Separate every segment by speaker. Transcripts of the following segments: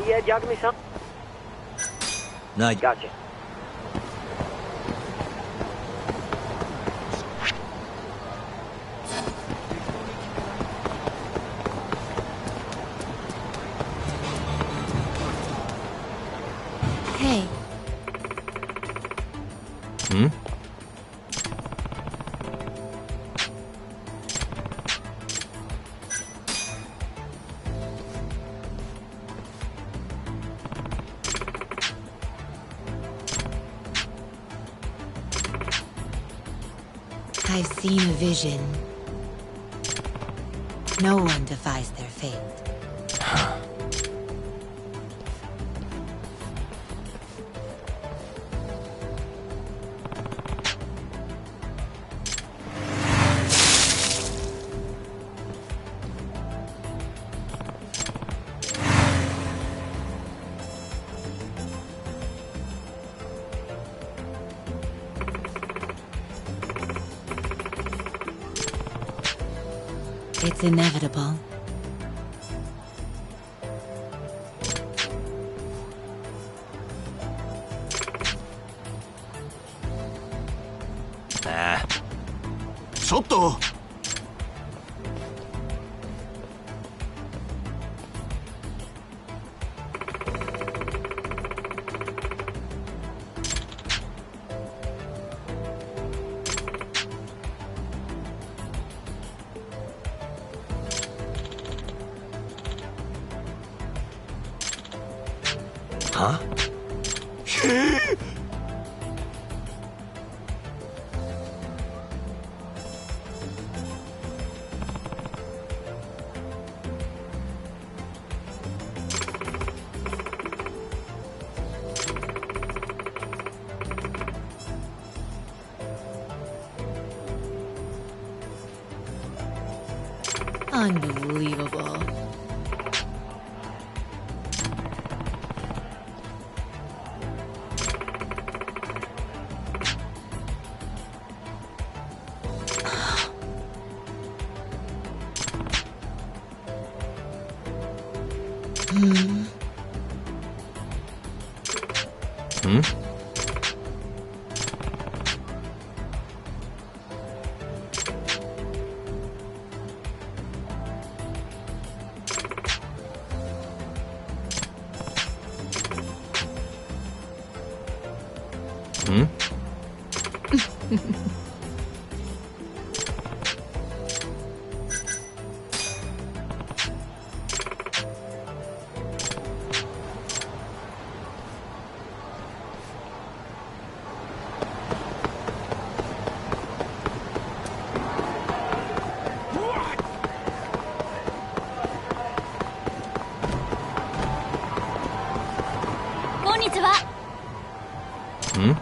Speaker 1: Ready yet, Yagami-san?
Speaker 2: Not
Speaker 1: Gotcha.
Speaker 3: Hey.
Speaker 2: Hmm?
Speaker 3: I've seen a vision. No one defies their fate. It's inevitable.
Speaker 2: Ah.
Speaker 4: ちょっと
Speaker 2: は
Speaker 3: Unbelievable. Hmm.
Speaker 2: Hmm? Hmm? Hmm?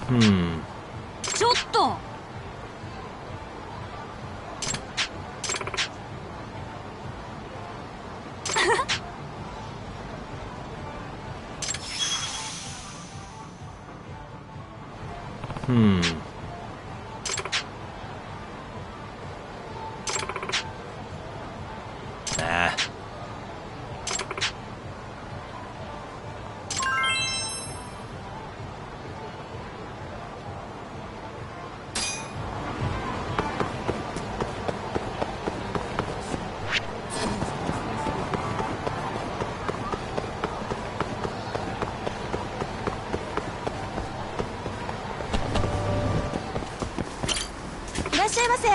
Speaker 2: Hmm.
Speaker 3: ちょっと
Speaker 2: Hmm. Ah.
Speaker 3: いらっしゃいませ。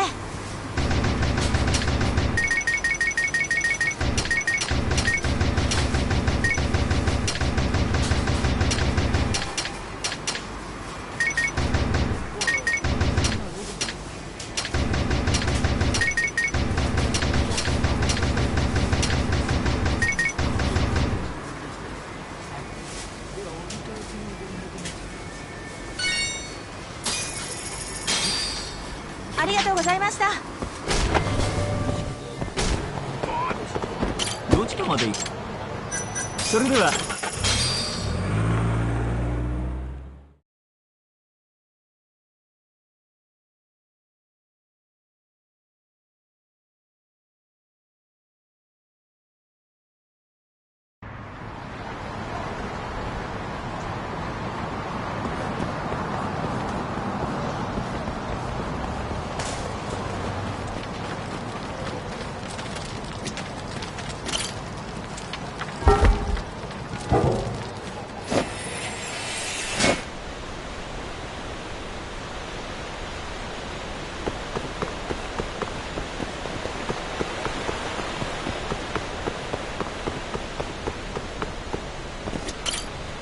Speaker 3: ありがとうございました。
Speaker 4: どちらまで行く？それでは。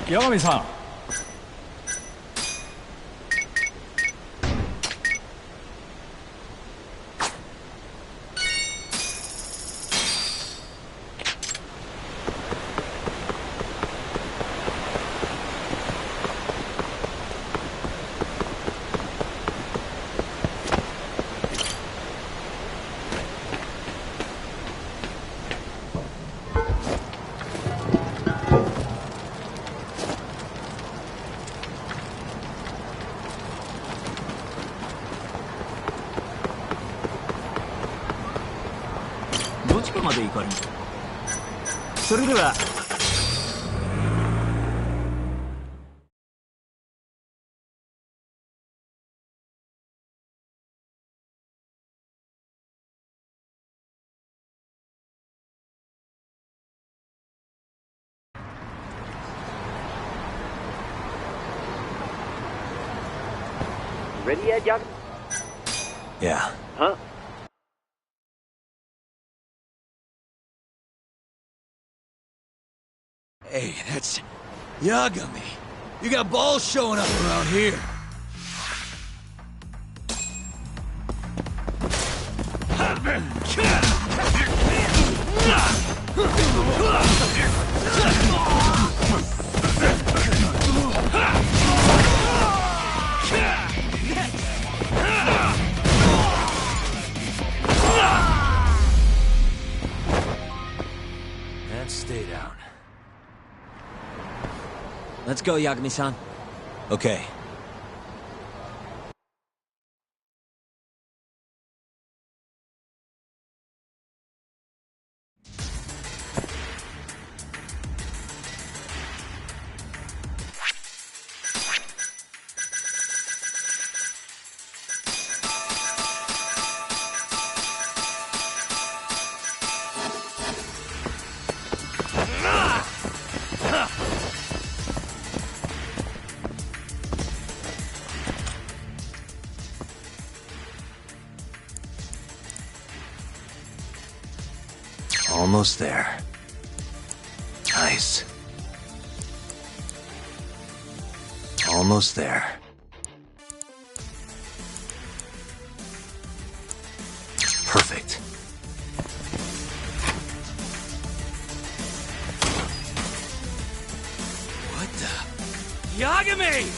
Speaker 1: 八神さん。
Speaker 4: どちらまで行かれる？それでは。
Speaker 5: Ready yet, Young?
Speaker 2: Yeah.
Speaker 5: Huh?
Speaker 6: Hey, that's Yagami. You got balls showing up around here.
Speaker 2: And stay down.
Speaker 7: Let's go, Yagami-san.
Speaker 2: Okay. Almost there. Nice. Almost there. Perfect.
Speaker 6: What the?
Speaker 1: Yagami!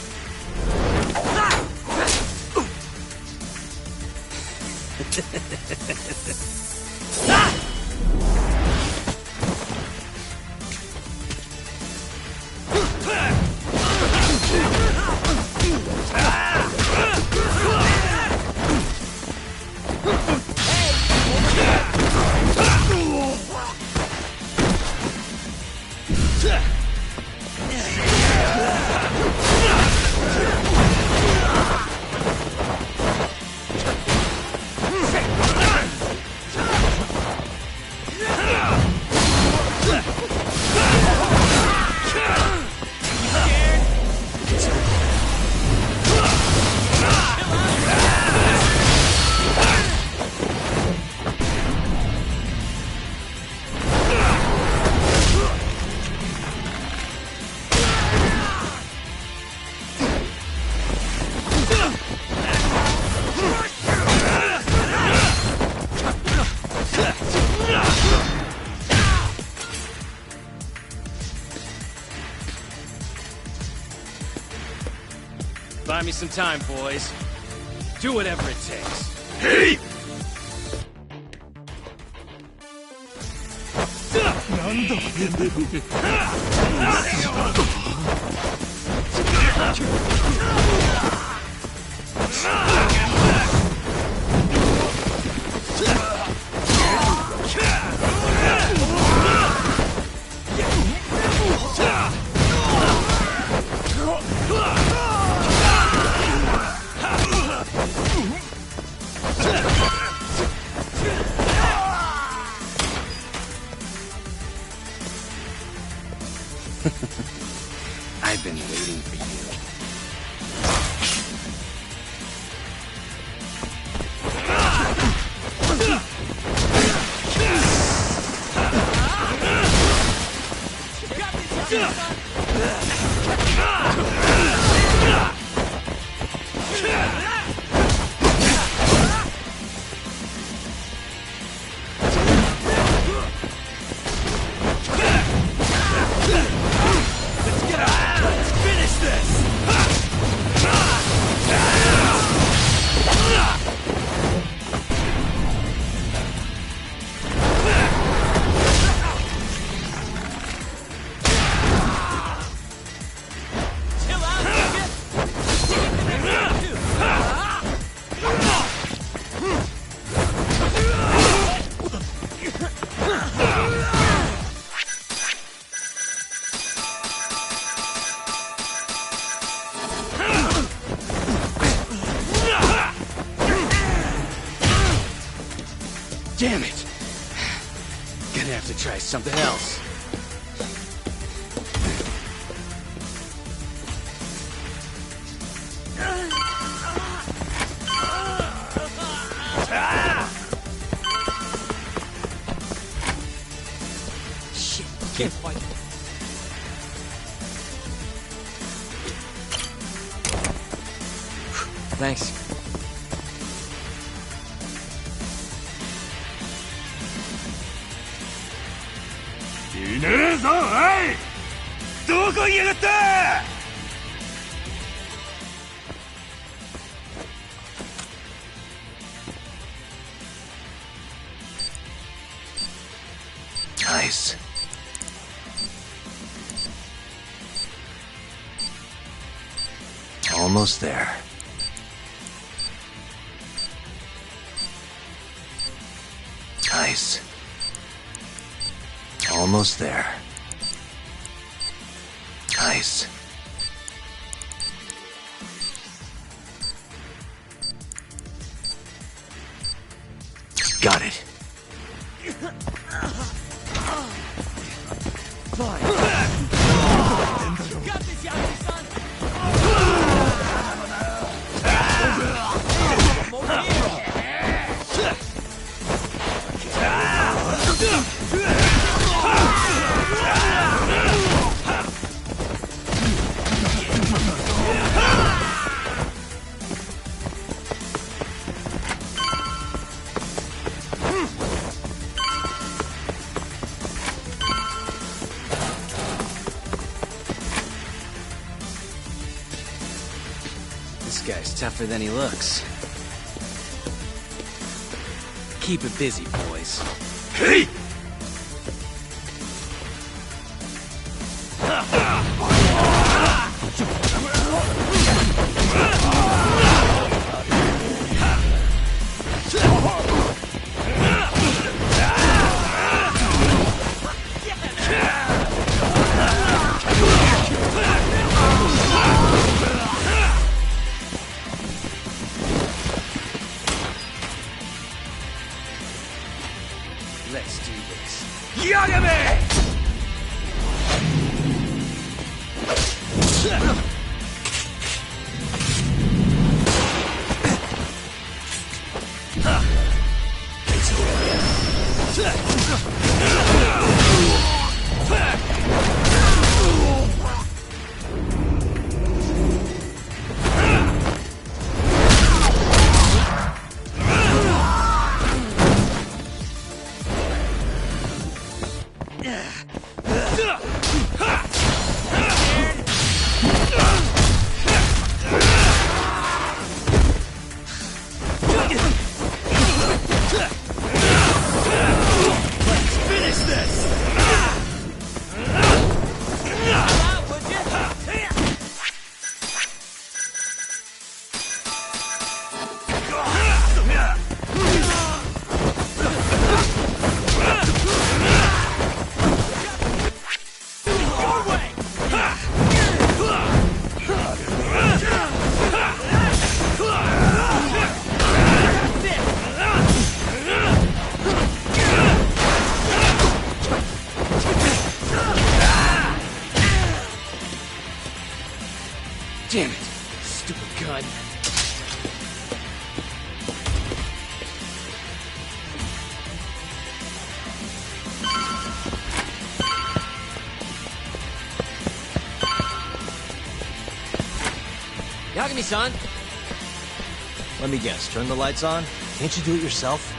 Speaker 1: Buy me some time, boys. Do whatever it takes.
Speaker 6: Hey!
Speaker 1: I've been waiting for you. Damn it! Gonna have to try something else.
Speaker 7: Shit, can't fight. Thanks.
Speaker 2: Nice. Almost there. Nice. Almost there. Nice. Got it.
Speaker 1: This guy's tougher than he looks. Keep it busy, boys.
Speaker 2: Hey!
Speaker 1: Let's do this.
Speaker 2: Yagami!
Speaker 1: Damn it! Stupid gun.
Speaker 7: Yagami-san!
Speaker 2: Let me guess, turn the lights on? Can't you do it yourself?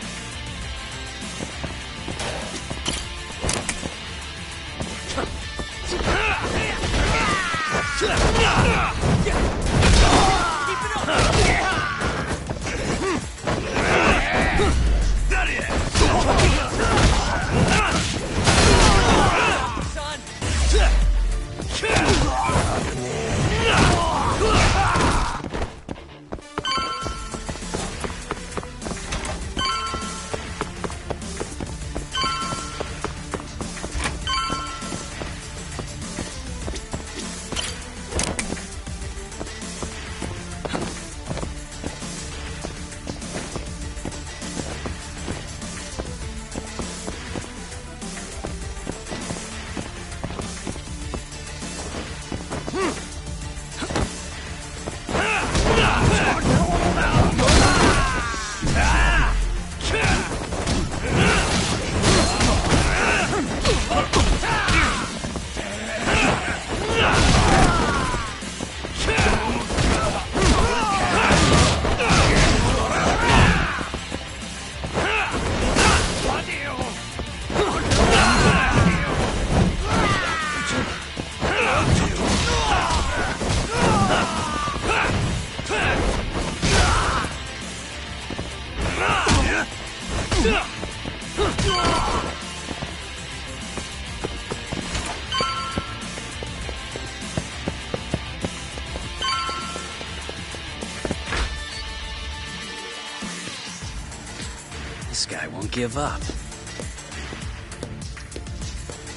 Speaker 1: Won't give up.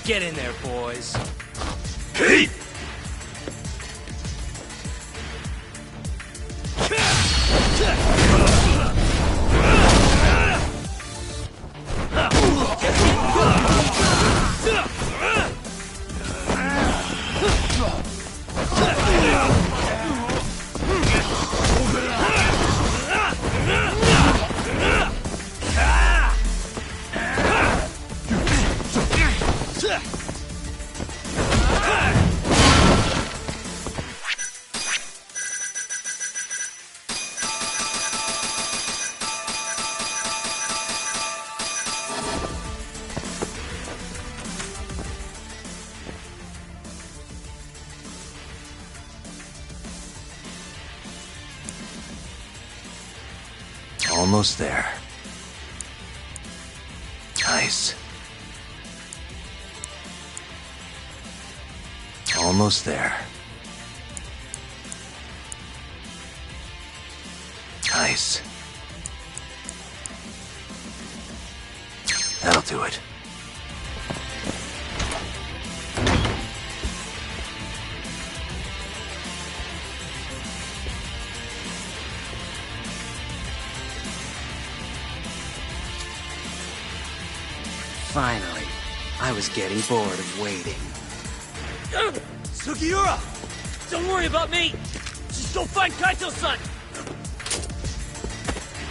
Speaker 1: Get in there, boys.
Speaker 6: Hey!
Speaker 2: Almost there. Nice. Almost there. Nice. That'll do it.
Speaker 1: Finally. I was getting bored of waiting.
Speaker 6: Sugiura!
Speaker 1: Don't worry about me! Just go find Kaito-san!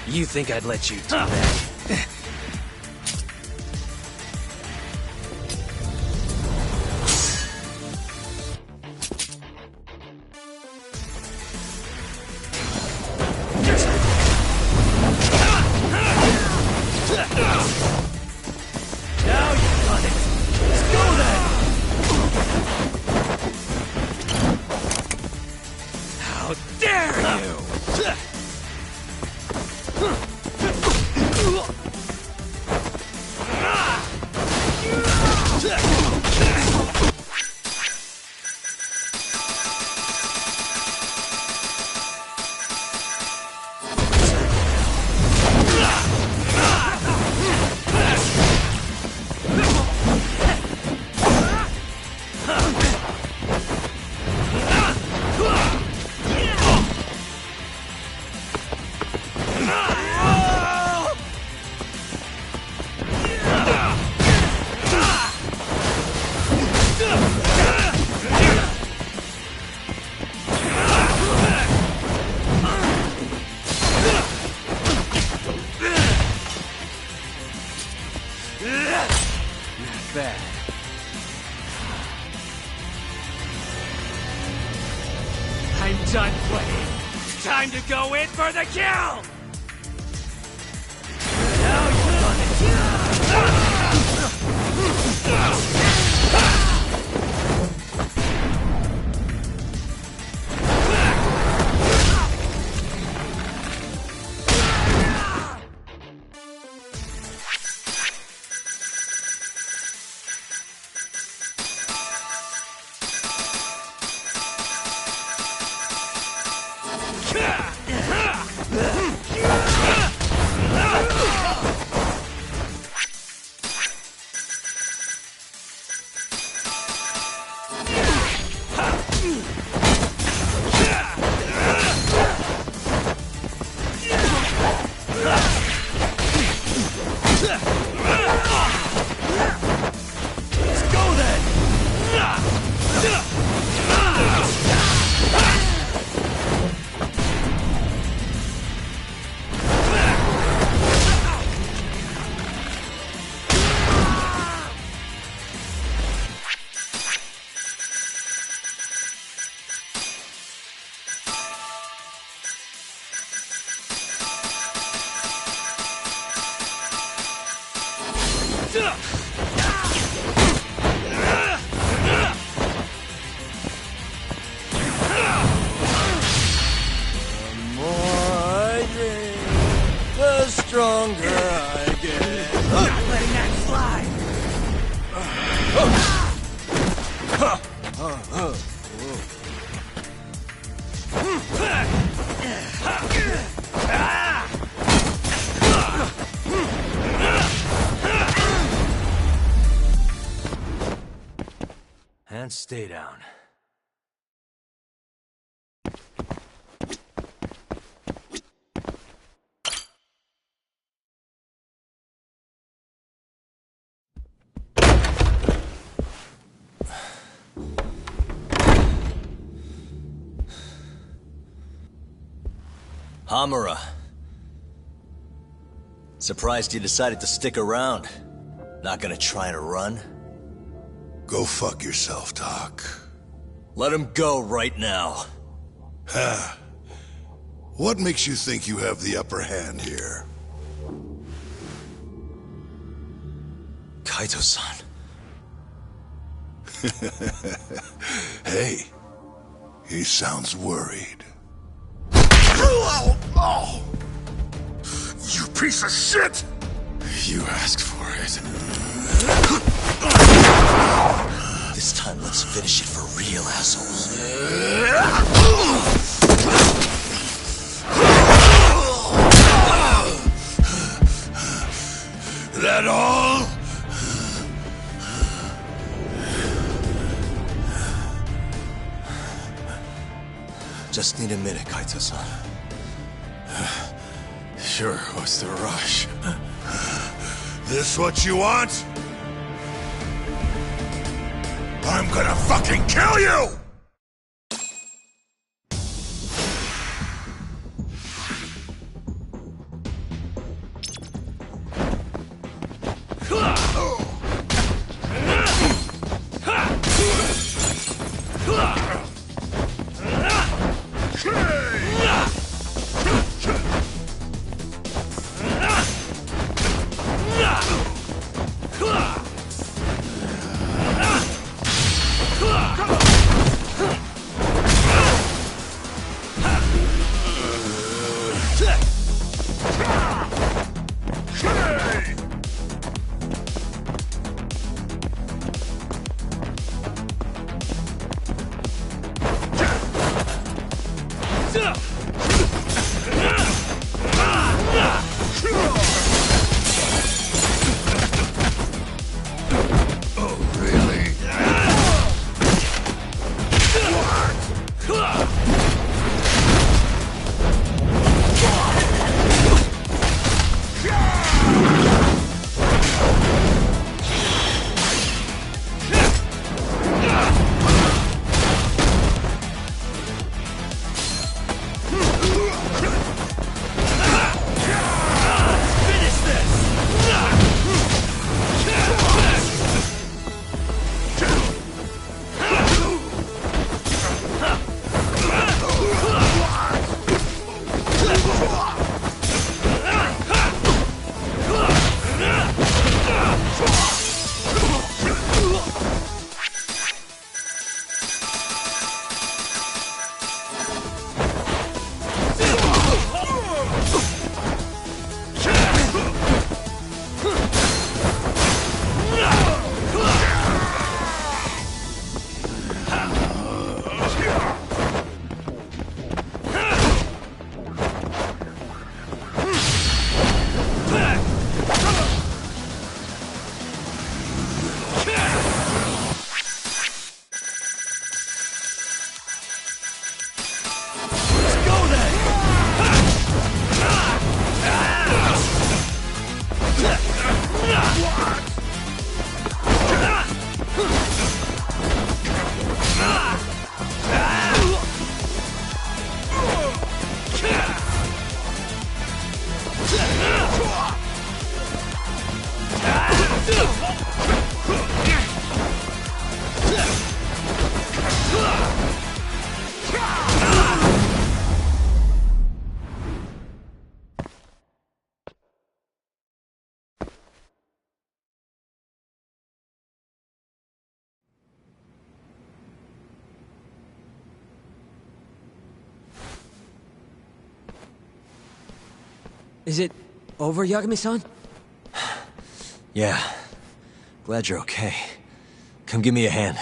Speaker 1: You think I'd let you do that?
Speaker 6: Now you've done it! Let's go then!
Speaker 1: How dare you! Not bad. I'm done playing. Time to go in for the kill! Now you've done it. Let's go then!
Speaker 6: The stronger I get.
Speaker 1: Not letting that slide!
Speaker 2: And stay down. Hamura. Surprised you decided to stick around. Not gonna try and run?
Speaker 8: Go fuck yourself, Doc.
Speaker 2: Let him go right now.
Speaker 8: Ha. What makes you think you have the upper hand here?
Speaker 2: Kaito-san.
Speaker 8: Hey, he sounds worried. Oh, you piece of shit! You asked for it.
Speaker 2: This time, let's finish it for real, assholes.
Speaker 8: That all?
Speaker 2: Just need a minute, Kaito-san.
Speaker 8: Sure, what's the rush? This what you want? I'm gonna fucking kill you!
Speaker 7: Is it over, Yagami-san?
Speaker 2: Yeah. Glad you're okay. Come give me a hand.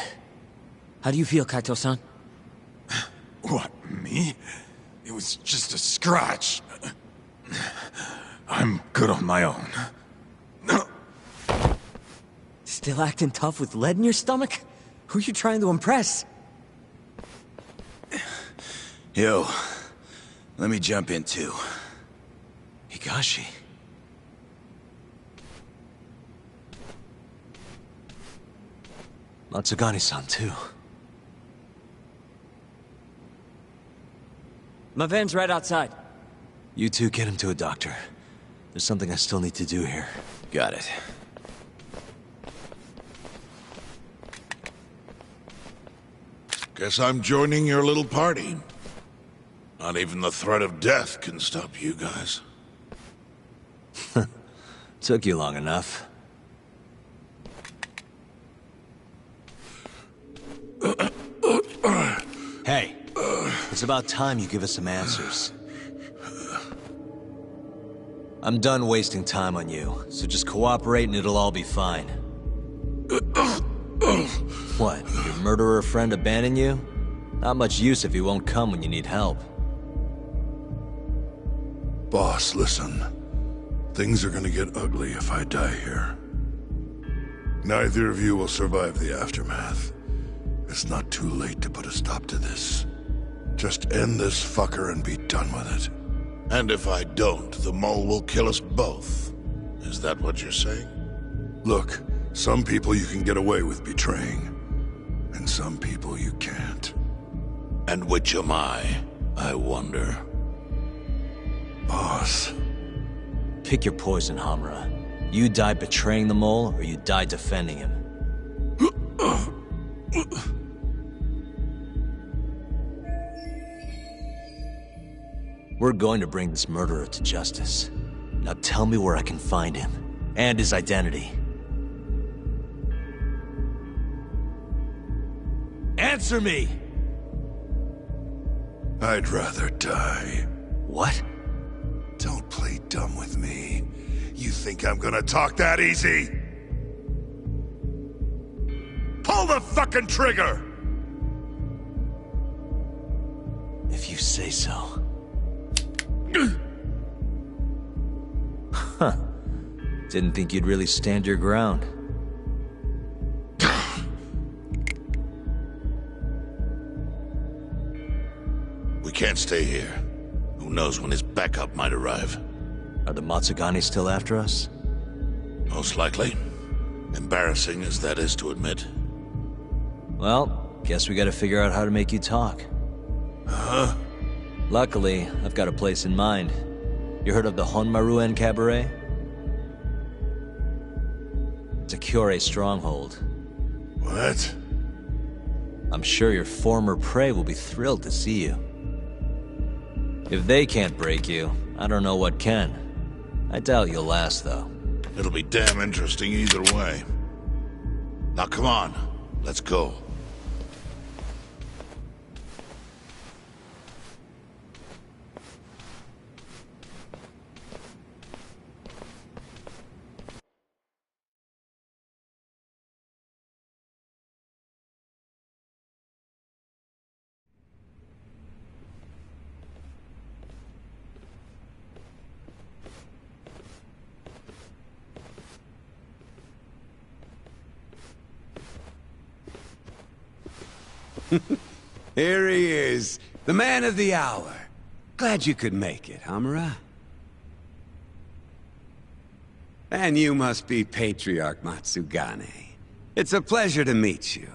Speaker 7: How do you feel, Kaito-san?
Speaker 8: What, me? It was just a scratch. I'm good on my own.
Speaker 7: Still acting tough with lead in your stomach? Who you trying to impress?
Speaker 6: Yo, let me jump in too.
Speaker 2: Higashi. Matsugani-san, too.
Speaker 7: My van's right outside.
Speaker 2: You two get him to a doctor. There's something I still need to do here.
Speaker 6: Got it.
Speaker 8: Guess I'm joining your little party. Not even the threat of death can stop you guys.
Speaker 2: Took you long enough. Hey, it's about time you give us some answers. I'm done wasting time on you, so just cooperate and it'll all be fine. What, your murderer friend abandon you? Not much use if he won't come when you need help.
Speaker 8: Boss, listen. Things are gonna get ugly if I die here. Neither of you will survive the aftermath. It's not too late to put a stop to this. Just end this fucker and be done with it. And if I don't, the mole will kill us both. Is that what you're saying? Look, some people you can get away with betraying, and some people you can't. And which am I wonder? Boss.
Speaker 2: Pick your poison, Hamura. You die betraying the mole, or you die defending him. We're going to bring this murderer to justice. Now tell me where I can find him, and his identity. Answer me!
Speaker 8: I'd rather die.
Speaker 2: What?
Speaker 8: Don't play dumb with me. You think I'm gonna talk that easy? Pull the fucking trigger!
Speaker 2: If you say so. Huh. Didn't think you'd really stand your ground.
Speaker 8: We can't stay here. Who knows when his backup might arrive?
Speaker 2: Are the Matsugani still after us?
Speaker 8: Most likely. Embarrassing as that is to admit.
Speaker 2: Well, guess we gotta figure out how to make you talk.
Speaker 8: Huh?
Speaker 2: Luckily, I've got a place in mind. You heard of the Honmaruen Cabaret? It's a Kyorei stronghold.
Speaker 8: What?
Speaker 2: I'm sure your former prey will be thrilled to see you. If they can't break you, I don't know what can. I doubt you'll last, though.
Speaker 8: It'll be damn interesting either way. Now come on, let's go.
Speaker 9: Here he is, the man of the hour. Glad you could make it, Hamura. And you must be Patriarch Matsugane. It's a pleasure to meet you.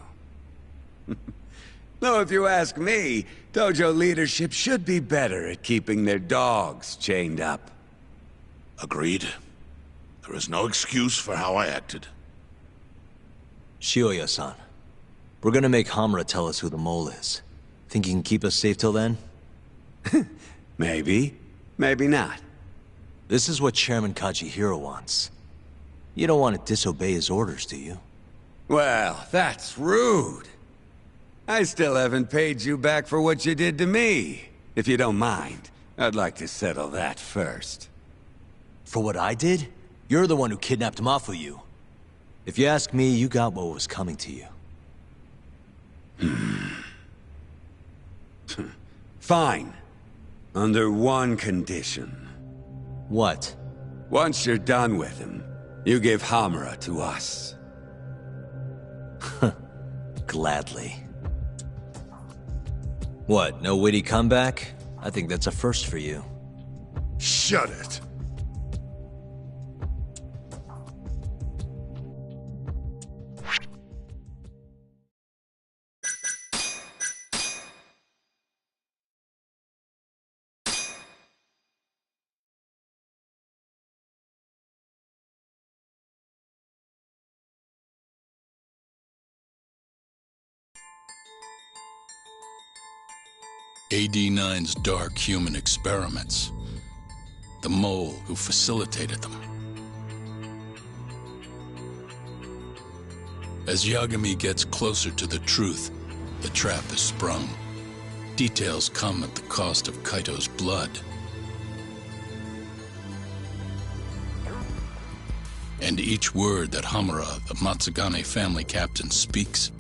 Speaker 9: Though if you ask me, dojo leadership should be better at keeping their dogs chained up.
Speaker 8: Agreed. There is no excuse for how I acted.
Speaker 2: Shioya-san, we're gonna make Hamura tell us who the mole is. Think he can keep us safe till then?
Speaker 9: Maybe. Maybe not.
Speaker 2: This is what Chairman Kajihiro wants. You don't want to disobey his orders, do you?
Speaker 9: Well, that's rude. I still haven't paid you back for what you did to me. If you don't mind, I'd like to settle that first.
Speaker 2: For what I did? You're the one who kidnapped Mafuyu. If you ask me, you got what was coming to you.
Speaker 9: Fine. Under one condition.
Speaker 2: What?
Speaker 9: Once you're done with him, you give Hamura to us.
Speaker 2: Gladly. What, no witty comeback? I think that's a first for you.
Speaker 8: Shut it.
Speaker 10: AD-9's dark human experiments. The mole who facilitated them. As Yagami gets closer to the truth, the trap is sprung. Details come at the cost of Kaito's blood. And each word that Hamura, the Matsugane family captain, speaks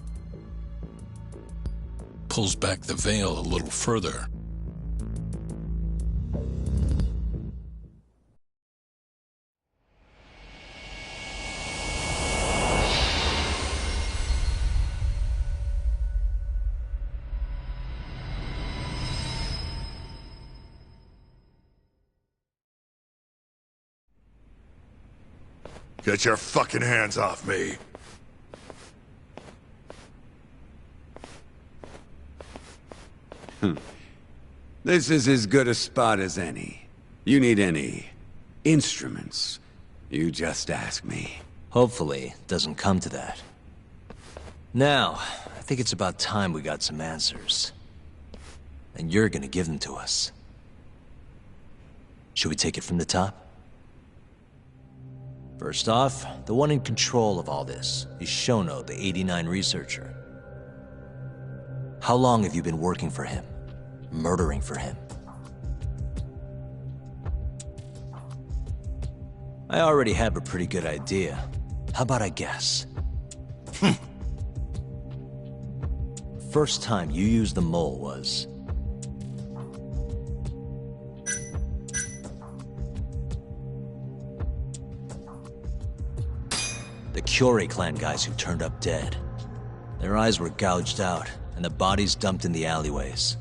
Speaker 10: pulls back the veil a little further.
Speaker 8: Get your fucking hands off me.
Speaker 9: This is as good a spot as any. You need any instruments, you just ask me.
Speaker 2: Hopefully, it doesn't come to that. Now, I think it's about time we got some answers. And you're gonna give them to us. Should we take it from the top? First off, the one in control of all this is Shono, the 89 researcher. How long have you been working for him? Murdering for him? I already have a pretty good idea. How about I guess? First time you used the mole was... the Kyorei clan guys who turned up dead. Their eyes were gouged out, and the bodies dumped in the alleyways.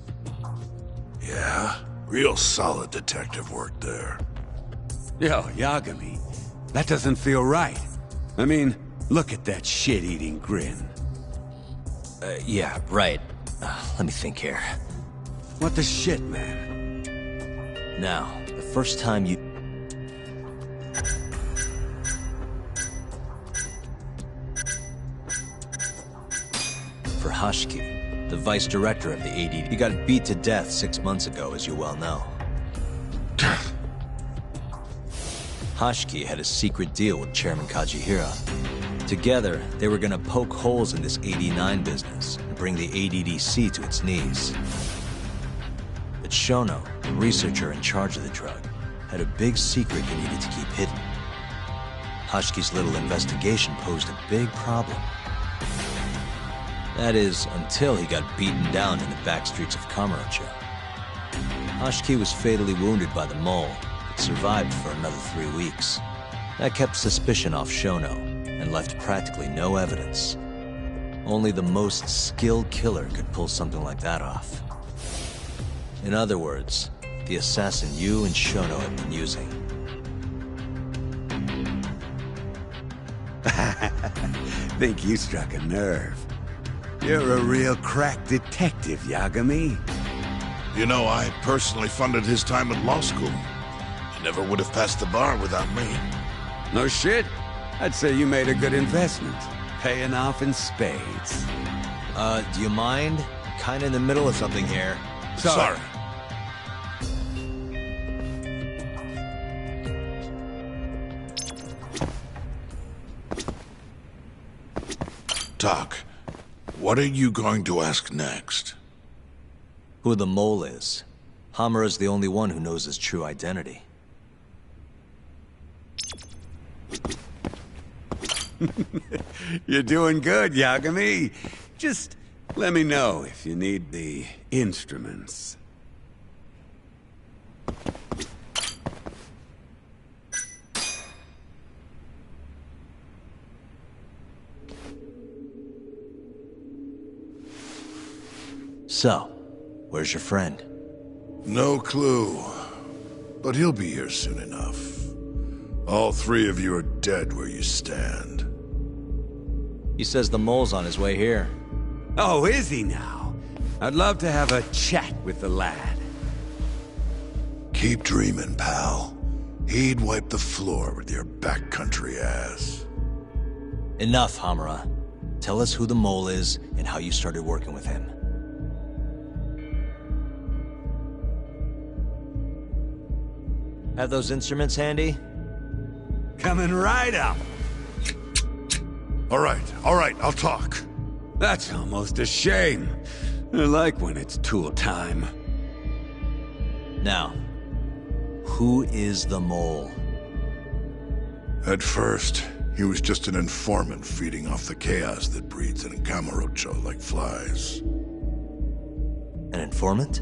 Speaker 8: Yeah, real solid detective work there.
Speaker 9: Yo, Yagami, that doesn't feel right. I mean, look at that shit-eating grin.
Speaker 2: Yeah, right. Let me think here.
Speaker 9: What the shit, man?
Speaker 2: Now, the first time you... For Hashiki, the vice director of the AD, he got beat to death 6 months ago, as you well know. Hashiki had a secret deal with Chairman Kajihira. Together, they were gonna poke holes in this 89 business and bring the ADDC to its knees. But Shono, the researcher in charge of the drug, had a big secret he needed to keep hidden. Hashiki's little investigation posed a big problem. That is, until he got beaten down in the back streets of Kamurocho. Hashiki was fatally wounded by the mole, but survived for another 3 weeks. That kept suspicion off Shono, and left practically no evidence. Only the most skilled killer could pull something like that off. In other words, the assassin you and Shono have been using.
Speaker 9: Think you struck a nerve. You're a real crack detective, Yagami.
Speaker 8: You know, I personally funded his time at law school. He never would have passed the bar without me.
Speaker 9: No shit. I'd say you made a good investment. Paying off in spades.
Speaker 2: Do you mind? I'm kinda in the middle of something here.
Speaker 8: Sorry. Doc, what are you going to ask next?
Speaker 2: Who the mole is. Hamura's the only one who knows his true identity.
Speaker 9: You're doing good, Yagami. Just let me know if you need the instruments.
Speaker 2: So, where's your friend?
Speaker 8: No clue. But he'll be here soon enough. All three of you are dead where you stand.
Speaker 2: He says the mole's on his way here.
Speaker 9: Oh, is he now? I'd love to have a chat with the lad.
Speaker 8: Keep dreaming, pal. He'd wipe the floor with your backcountry ass.
Speaker 2: Enough, Hamura. Tell us who the mole is and how you started working with him. Have those instruments handy?
Speaker 9: Coming right up.
Speaker 8: All right, I'll talk.
Speaker 9: That's almost a shame. I like when it's tool time.
Speaker 2: Now, who is the mole?
Speaker 8: At first, he was just an informant feeding off the chaos that breeds in Kamurocho like flies.
Speaker 2: An informant?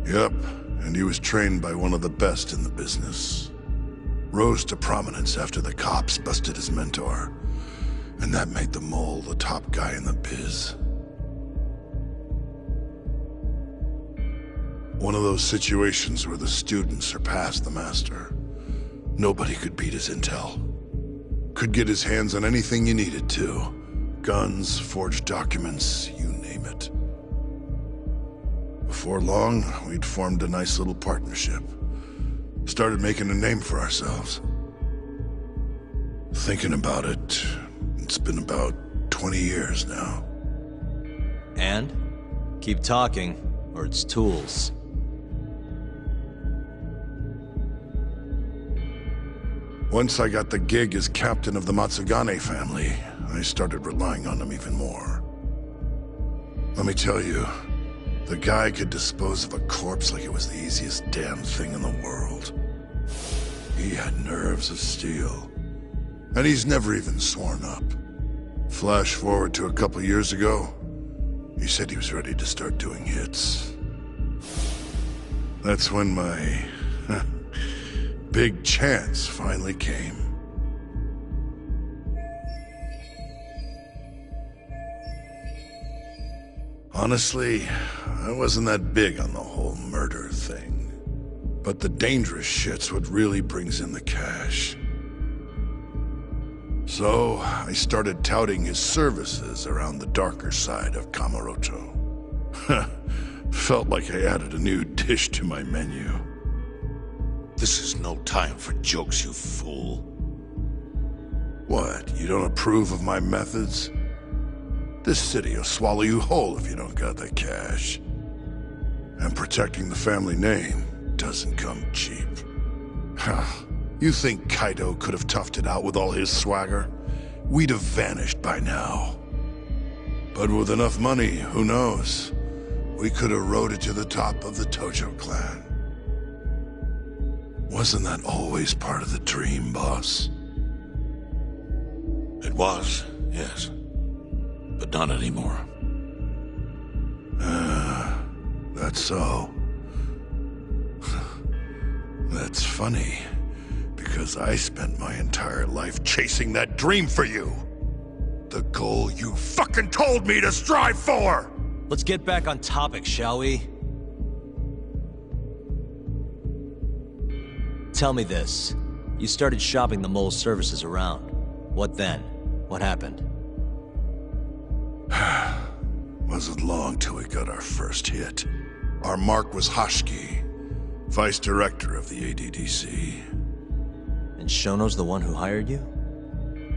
Speaker 8: Yep, and he was trained by one of the best in the business. Rose to prominence after the cops busted his mentor. And that made the mole the top guy in the biz. One of those situations where the student surpassed the master. Nobody could beat his intel. Could get his hands on anything you needed to. Guns, forged documents, you name it. Before long, we'd formed a nice little partnership. Started making a name for ourselves. Thinking about it, it's been about 20 years now.
Speaker 2: And? Keep talking, or it's tools.
Speaker 8: Once I got the gig as captain of the Matsugane family, I started relying on him even more. Let me tell you, the guy could dispose of a corpse like it was the easiest damn thing in the world. He had nerves of steel. And he's never even sworn up. Flash forward to a couple years ago, he said he was ready to start doing hits. That's when my big chance finally came. Honestly, I wasn't that big on the whole murder thing. But the dangerous shit's what really brings in the cash. So, I started touting his services around the darker side of Kamurocho. Felt like I added a new dish to my menu.
Speaker 11: This is no time for jokes, you fool.
Speaker 8: What, you don't approve of my methods? This city will swallow you whole if you don't got the cash. And protecting the family name doesn't come cheap. You think Kaito could have toughed it out with all his swagger? We'd have vanished by now. But with enough money, who knows? We could have rode it to the top of the Tojo clan. Wasn't that always part of the dream, boss?
Speaker 11: It was, yes. But not anymore.
Speaker 8: That's so. That's funny. Because I spent my entire life chasing that dream for you. The goal you fucking told me to strive for!
Speaker 2: Let's get back on topic, shall we? Tell me this. You started shopping the mole's services around. What then? What happened?
Speaker 8: Wasn't long till we got our first hit. Our mark was Hoshiki, vice director of the ADDC.
Speaker 2: And Shono's the one who hired you?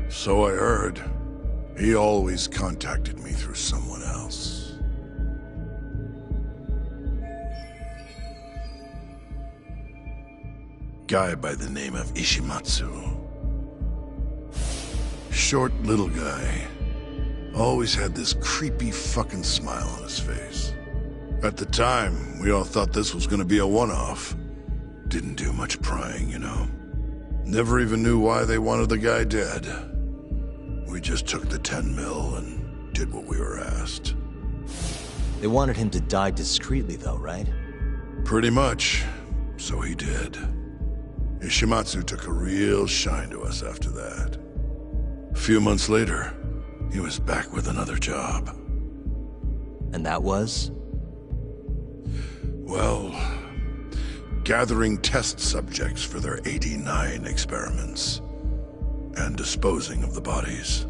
Speaker 8: So I heard. He always contacted me through someone else. Guy by the name of Ishimatsu. Short little guy. Always had this creepy fucking smile on his face. At the time, we all thought this was gonna be a one-off. Didn't do much prying, you know. Never even knew why they wanted the guy dead. We just took the 10 mil and did what we were asked.
Speaker 2: They wanted him to die discreetly though, right?
Speaker 8: Pretty much. So he did. Ishimatsu took a real shine to us after that. A few months later, he was back with another job.
Speaker 2: And And that was?
Speaker 8: Well, gathering test subjects for their 89 experiments. And disposing of the bodies.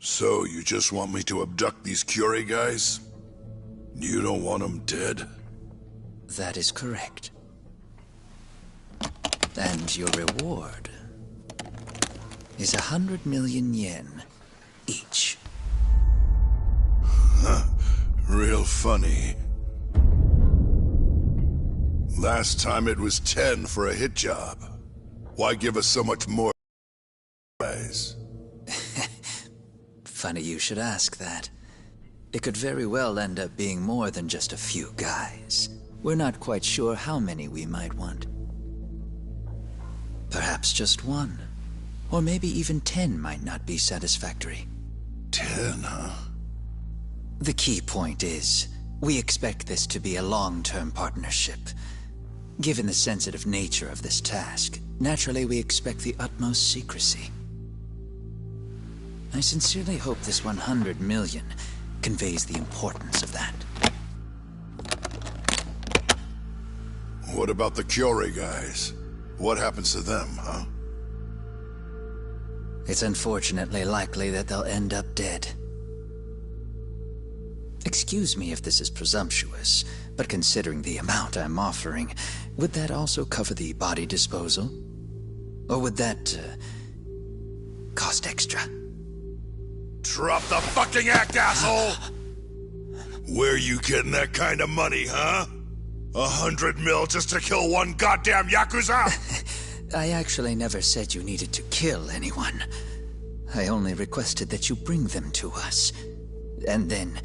Speaker 8: So, you just want me to abduct these Curie guys? You don't want them dead?
Speaker 12: That is correct. And your reward is 100 million yen each.
Speaker 8: Huh. Real funny. Last time it was 10 for a hit job. Why give us so much more, guys?
Speaker 12: Funny you should ask that. It could very well end up being more than just a few guys. We're not quite sure how many we might want. Perhaps just one. Or maybe even 10 might not be satisfactory.
Speaker 8: 10, huh?
Speaker 12: The key point is, we expect this to be a long-term partnership. Given the sensitive nature of this task, naturally we expect the utmost secrecy. I sincerely hope this 100 million conveys the importance of that.
Speaker 8: What about the Curie guys? What happens to them, huh?
Speaker 12: It's unfortunately likely that they'll end up dead. Excuse me if this is presumptuous, but considering the amount I'm offering, would that also cover the body disposal? Or would that, cost extra?
Speaker 8: Drop the fucking act, asshole! Where you getting that kind of money, huh? 100 mil just to kill one goddamn Yakuza?
Speaker 12: I actually never said you needed to kill anyone. I only requested that you bring them to us. And then,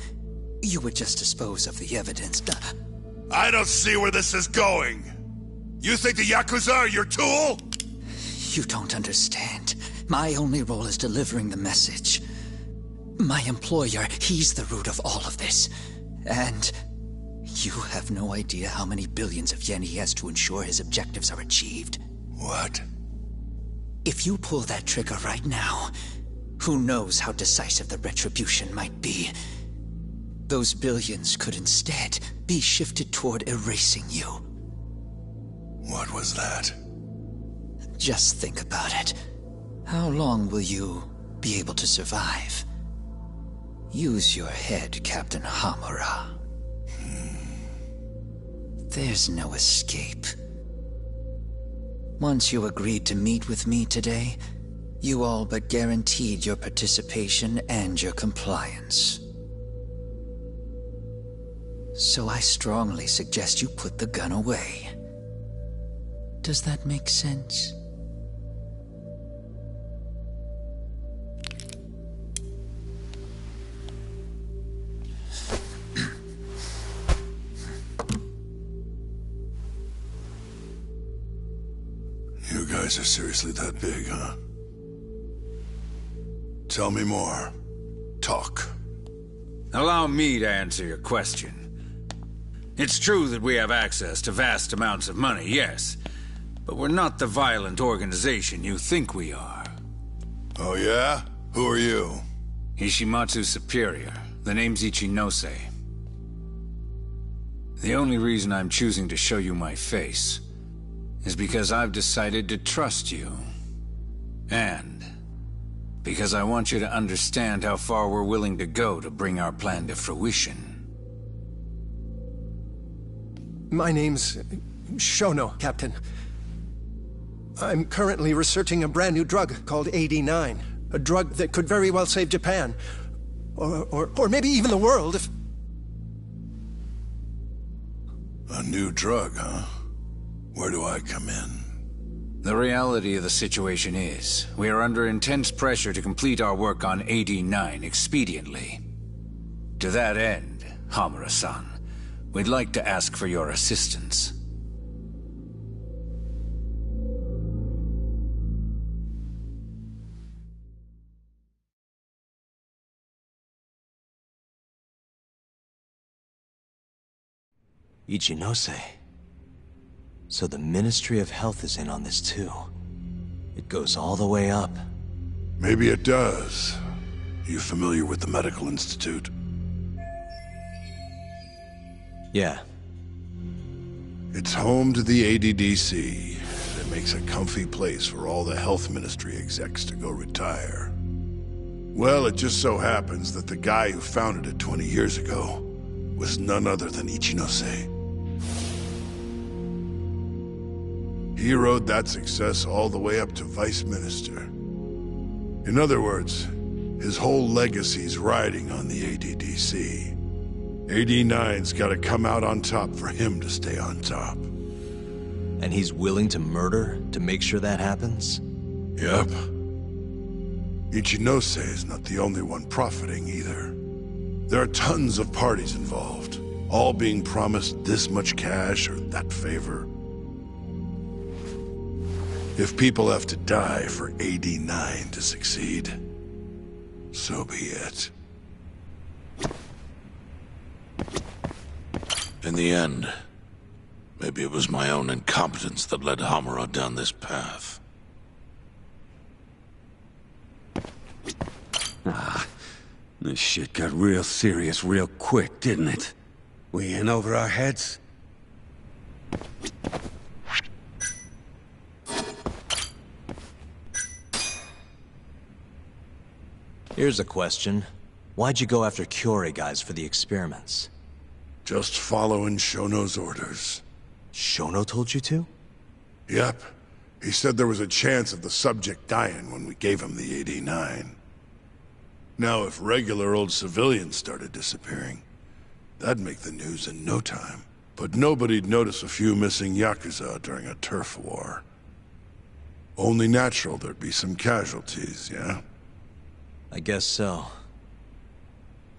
Speaker 12: you would just dispose of the evidence.
Speaker 8: I don't see where this is going. You think the Yakuza are your tool?
Speaker 12: You don't understand. My only role is delivering the message. My employer, he's the root of all of this. And you have no idea how many billions of yen he has to ensure his objectives are achieved.
Speaker 8: What?
Speaker 12: If you pull that trigger right now, who knows how decisive the retribution might be. Those billions could instead be shifted toward erasing you.
Speaker 8: What was that?
Speaker 12: Just think about it. How long will you be able to survive? Use your head, Captain Hamura. There's no escape. Once you agreed to meet with me today, you all but guaranteed your participation and your compliance. So I strongly suggest you put the gun away. Does that make sense?
Speaker 8: You guys are seriously that big, huh? Tell me more. Talk.
Speaker 13: Allow me to answer your question. It's true that we have access to vast amounts of money, yes. But we're not the violent organization you think we are.
Speaker 8: Oh yeah? Who are you?
Speaker 13: Ishimatsu's superior. The name's Ichinose. The only reason I'm choosing to show you my face is because I've decided to trust you. And because I want you to understand how far we're willing to go to bring our plan to fruition.
Speaker 14: My name's Shono, Captain. I'm currently researching a brand new drug called 89. A drug that could very well save Japan. Or maybe even the world if...
Speaker 8: A new drug, huh? Where do I come in?
Speaker 13: The reality of the situation is, we are under intense pressure to complete our work on 89 expediently. To that end, Hamura-san, we'd like to ask for your assistance.
Speaker 2: Ichinose. So the Ministry of Health is in on this too. It goes all the way up.
Speaker 8: Maybe it does. You familiar with the Medical Institute?
Speaker 2: Yeah.
Speaker 8: It's home to the ADDC. It makes a comfy place for all the Health Ministry execs to go retire. Well, it just so happens that the guy who founded it 20 years ago was none other than Ichinose. He rode that success all the way up to Vice Minister. In other words, his whole legacy's riding on the ADDC. AD9's gotta come out on top for him to stay on top.
Speaker 2: And he's willing to murder to make sure that happens?
Speaker 8: Yep. Ichinose is not the only one profiting either. There are tons of parties involved, all being promised this much cash or that favor. If people have to die for AD9 to succeed, so be it.
Speaker 11: In the end, maybe it was my own incompetence that led Hamura down this path.
Speaker 9: This shit got real serious real quick, didn't it? We in over our heads?
Speaker 2: Here's a question. Why'd you go after Kyorei guys for the experiments?
Speaker 8: Just following Shono's orders.
Speaker 2: Shono told you to?
Speaker 8: Yep. He said there was a chance of the subject dying when we gave him the AD9. Now, if regular old civilians started disappearing, that'd make the news in no time. But nobody'd notice a few missing Yakuza during a turf war. Only natural there'd be some casualties, yeah?
Speaker 2: I guess so.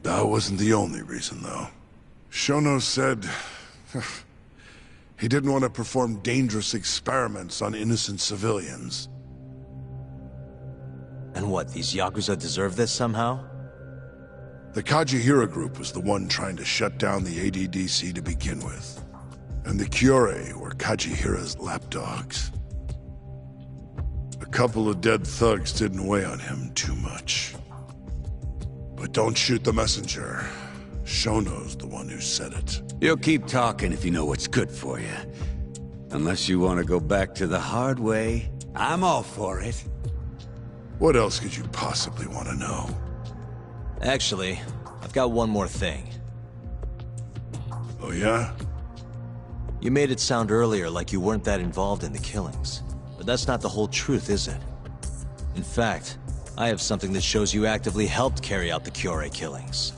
Speaker 8: That wasn't the only reason, though. Shono said he didn't want to perform dangerous experiments on innocent civilians.
Speaker 2: And what, these Yakuza deserve this somehow?
Speaker 8: The Kajihira group was the one trying to shut down the ADDC to begin with. And the Kyorei were Kajihira's lapdogs. A couple of dead thugs didn't weigh on him too much. But don't shoot the messenger. Shono's the one who said it.
Speaker 9: You'll keep talking if you know what's good for you. Unless you want to go back to the hard way, I'm all for it.
Speaker 8: What else could you possibly want to know?
Speaker 2: Actually, I've got one more thing.
Speaker 8: Oh yeah?
Speaker 2: You made it sound earlier like you weren't that involved in the killings. But that's not the whole truth, is it? In fact, I have something that shows you actively helped carry out the Kyorei killings.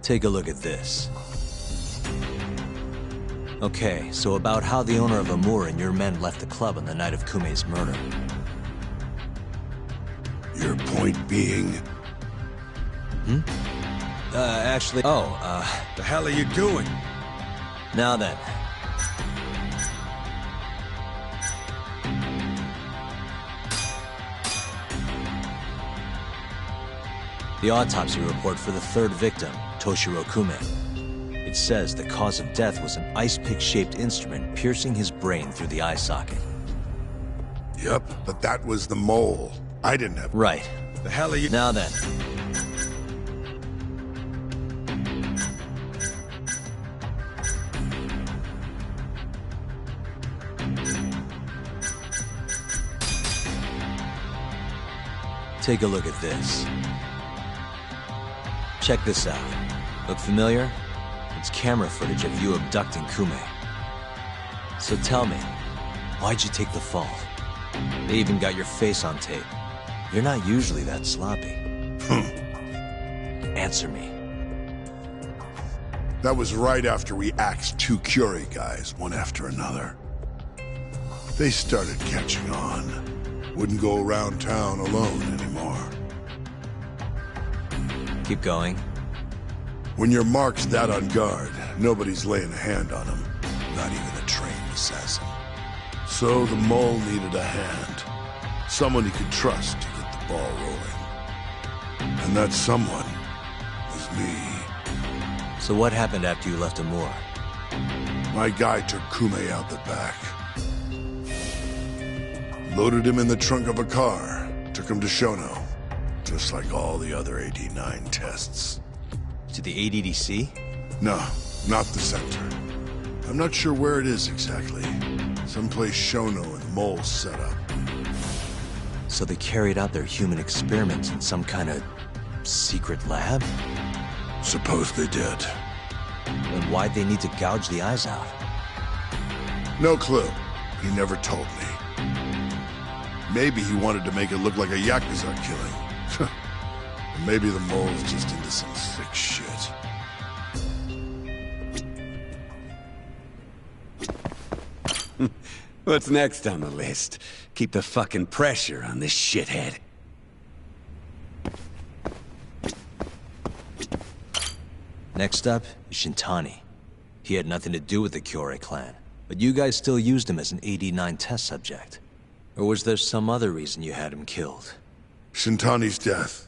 Speaker 2: Take a look at this. Okay, so about how the owner of Amur and your men left the club on the night of Kumei's murder.
Speaker 8: Your point being?
Speaker 2: Actually...
Speaker 9: The hell are you doing?
Speaker 2: Now then. The autopsy report for the third victim, Toshiro Kumei. It says the cause of death was an ice pick-shaped instrument piercing his brain through the eye socket.
Speaker 8: Yep, but that was the mole. I didn't have...
Speaker 2: Right.
Speaker 8: The hell are you...
Speaker 2: Now then. Take a look at this. Check this out. Look familiar? It's camera footage of you abducting Kumei. So tell me, why'd you take the fall? They even got your face on tape. You're not usually that sloppy. Answer me.
Speaker 8: That was right after we axed two Kyorei guys, one after another. They started catching on. Wouldn't go around town alone anymore.
Speaker 2: Keep going.
Speaker 8: When your mark's that on guard, nobody's laying a hand on him. Not even a trained assassin. So the mole needed a hand. Someone he could trust to get the ball rolling. And that someone was me.
Speaker 2: So what happened after you left Amur?
Speaker 8: My guy took Kume out the back. Loaded him in the trunk of a car. Took him to Shono. Just like all the other AD-9 tests.
Speaker 2: To the ADDC?
Speaker 8: No, not the center. I'm not sure where it is exactly. Someplace Shono and Mole set up.
Speaker 2: So they carried out their human experiments in some kind of secret lab?
Speaker 8: Suppose they did.
Speaker 2: Then why'd they need to gouge the eyes out?
Speaker 8: No clue. He never told me. Maybe he wanted to make it look like a Yakuza killing. Or maybe the mole's just into some sick shit.
Speaker 9: What's next on the list? Keep the fucking pressure on this shithead.
Speaker 2: Next up is Shintani. He had nothing to do with the Kyorei clan, but you guys still used him as an AD-9 test subject. Or was there some other reason you had him killed?
Speaker 8: Shintani's death.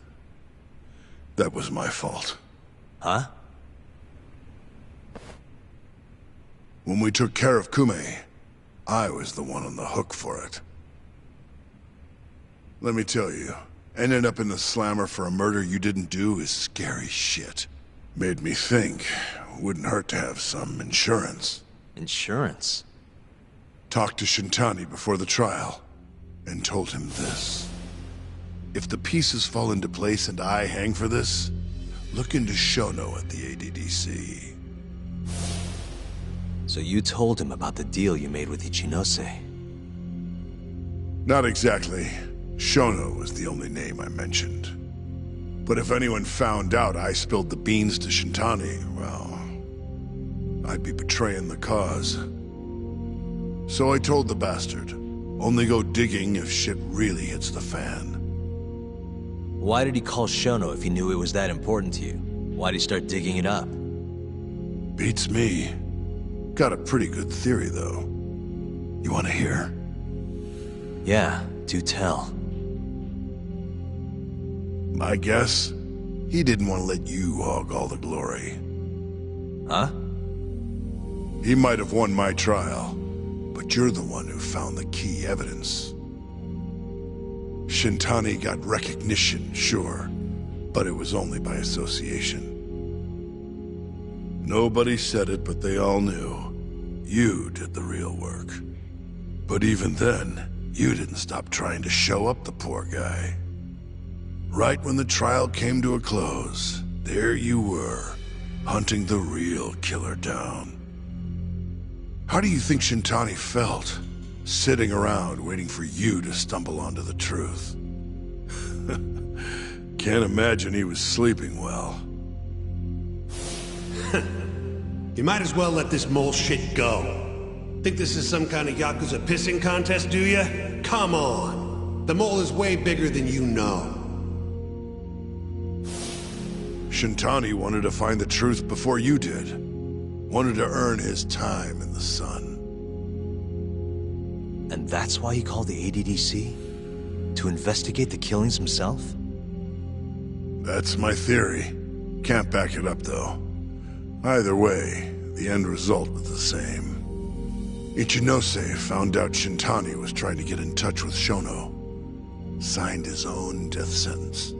Speaker 8: That was my fault.
Speaker 2: Huh?
Speaker 8: When we took care of Kume, I was the one on the hook for it. Let me tell you, ending up in the slammer for a murder you didn't do is scary shit. Made me think, wouldn't hurt to have some insurance.
Speaker 2: Insurance?
Speaker 8: Talked to Shintani before the trial, and told him this. If the pieces fall into place and I hang for this, look into Shono at the ADDC.
Speaker 2: So you told him about the deal you made with Ichinose?
Speaker 8: Not exactly. Shono was the only name I mentioned. But if anyone found out I spilled the beans to Shintani, well, I'd be betraying the cause. So I told the bastard, only go digging if shit really hits the fan.
Speaker 2: Why did he call Shono if he knew it was that important to you? Why'd he start digging it up?
Speaker 8: Beats me. Got a pretty good theory, though. You want to hear?
Speaker 2: Yeah, do tell.
Speaker 8: My guess? He didn't want to let you hog all the glory.
Speaker 2: Huh?
Speaker 8: He might have won my trial, but you're the one who found the key evidence. Shintani got recognition, sure, but it was only by association. Nobody said it, but they all knew. You did the real work. But even then, you didn't stop trying to show up the poor guy. Right when the trial came to a close, there you were, hunting the real killer down. How do you think Shintani felt, sitting around waiting for you to stumble onto the truth? Can't imagine he was sleeping well.
Speaker 15: You might as well let this mole shit go. Think this is some kind of Yakuza pissing contest, do ya? Come on! The mole is way bigger than you know.
Speaker 8: Shintani wanted to find the truth before you did. Wanted to earn his time in the sun.
Speaker 2: And that's why he called the ADDC? To investigate the killings himself?
Speaker 8: That's my theory. Can't back it up, though. Either way, the end result was the same. Ichinose found out Shintani was trying to get in touch with Shono. Signed his own death sentence.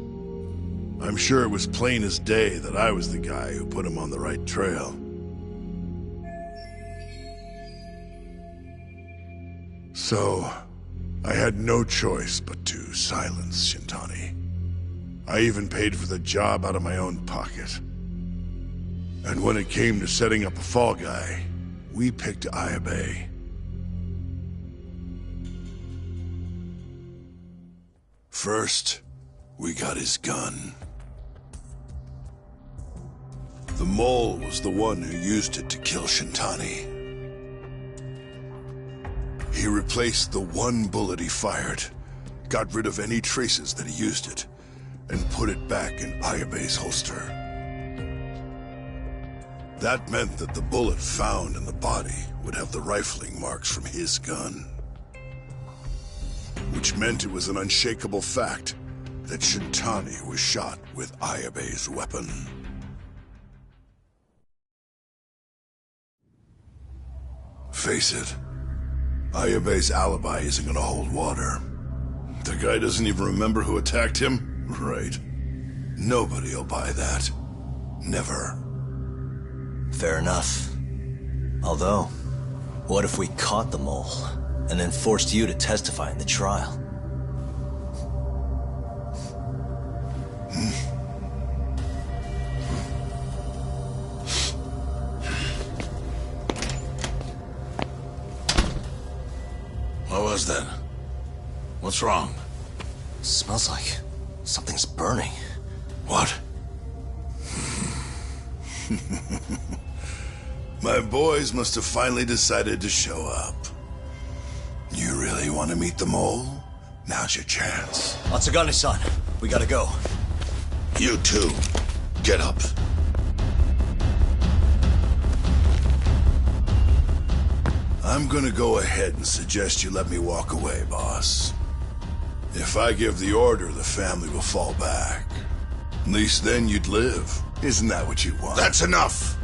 Speaker 8: I'm sure it was plain as day that I was the guy who put him on the right trail. So, I had no choice but to silence Shintani. I even paid for the job out of my own pocket. And when it came to setting up a fall guy, we picked Ayabe. First, we got his gun. The mole was the one who used it to kill Shintani. He replaced the one bullet he fired, got rid of any traces that he used it, and put it back in Ayabe's holster. That meant that the bullet found in the body would have the rifling marks from his gun. Which meant it was an unshakable fact that Shintani was shot with Ayabe's weapon. Face it, Ayabe's alibi isn't gonna hold water. The guy doesn't even remember who attacked him? Right. Nobody'll buy that. Never.
Speaker 2: Fair enough. Although, what if we caught the mole, and then forced you to testify in the trial?
Speaker 11: What was that? What's wrong?
Speaker 2: Smells like something's burning.
Speaker 11: What?
Speaker 8: My boys must have finally decided to show up. You really want to meet the mole? Now's your chance.
Speaker 2: Atsugane-san, we gotta go.
Speaker 11: You too. Get up.
Speaker 8: I'm gonna go ahead and suggest you let me walk away, boss. If I give the order, the family will fall back. At least then you'd live. Isn't that what you want?
Speaker 11: That's enough!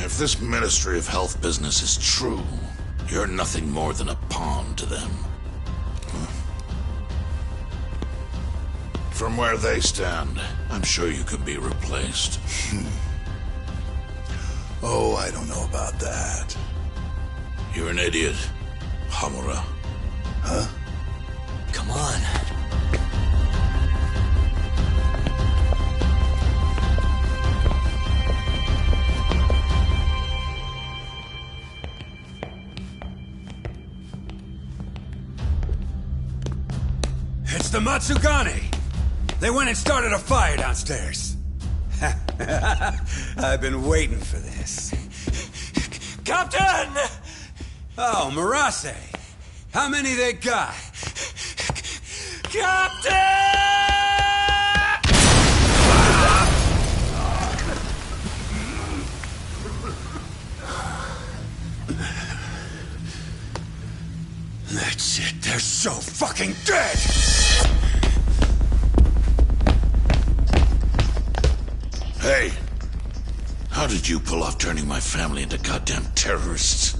Speaker 11: If this Ministry of Health business is true, you're nothing more than a pawn to them. From where they stand, I'm sure you could be replaced.
Speaker 8: Oh, I don't know about that.
Speaker 11: You're an idiot, Hamura.
Speaker 8: Huh?
Speaker 2: Come on.
Speaker 9: It's the Matsugane! They went and started a fire downstairs. I've been waiting for this. Captain! Oh, Marase. How many they got? Captain! That's it. They're so fucking dead!
Speaker 11: Hey! How did you pull off turning my family into goddamn terrorists?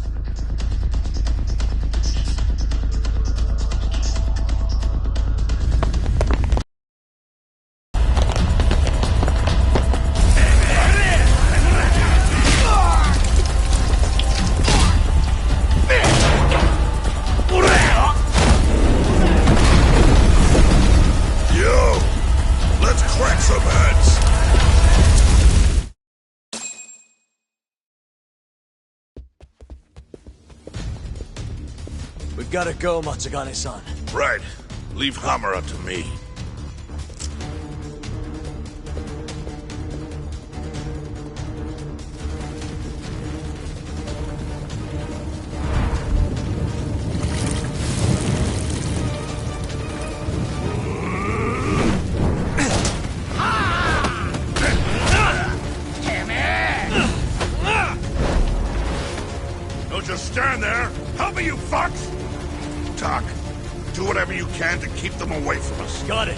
Speaker 2: We've gotta go, Matsugane-san.
Speaker 11: Right. Leave Hamura to me. Don't just stand there! Help me, you fucks! Talk. Do whatever you can to keep them away from us.
Speaker 2: Got it.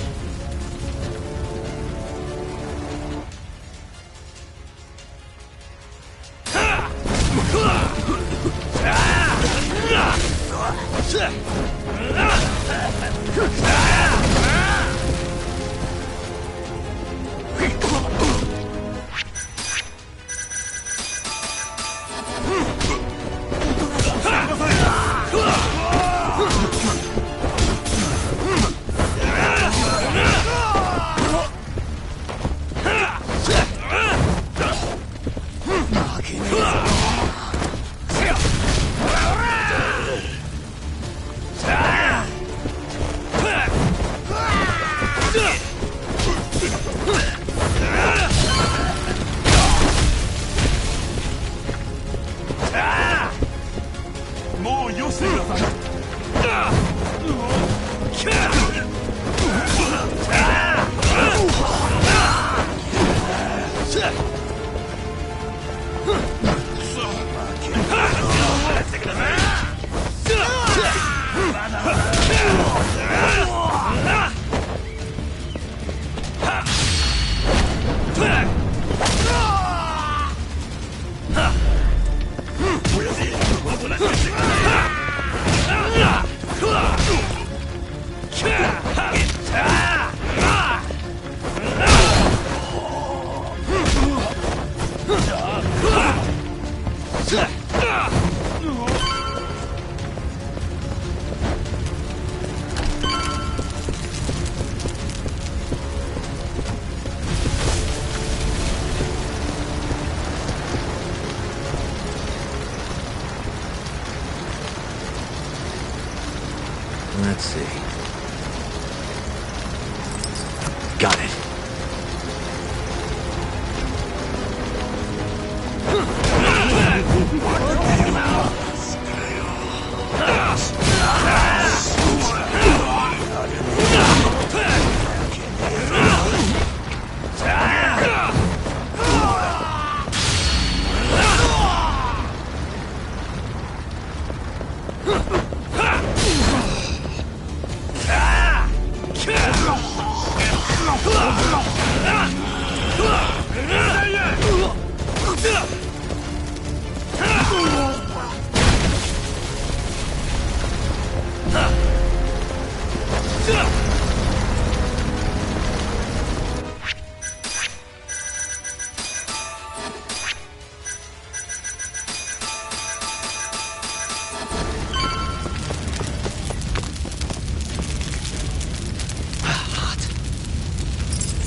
Speaker 2: Let's see. Got it.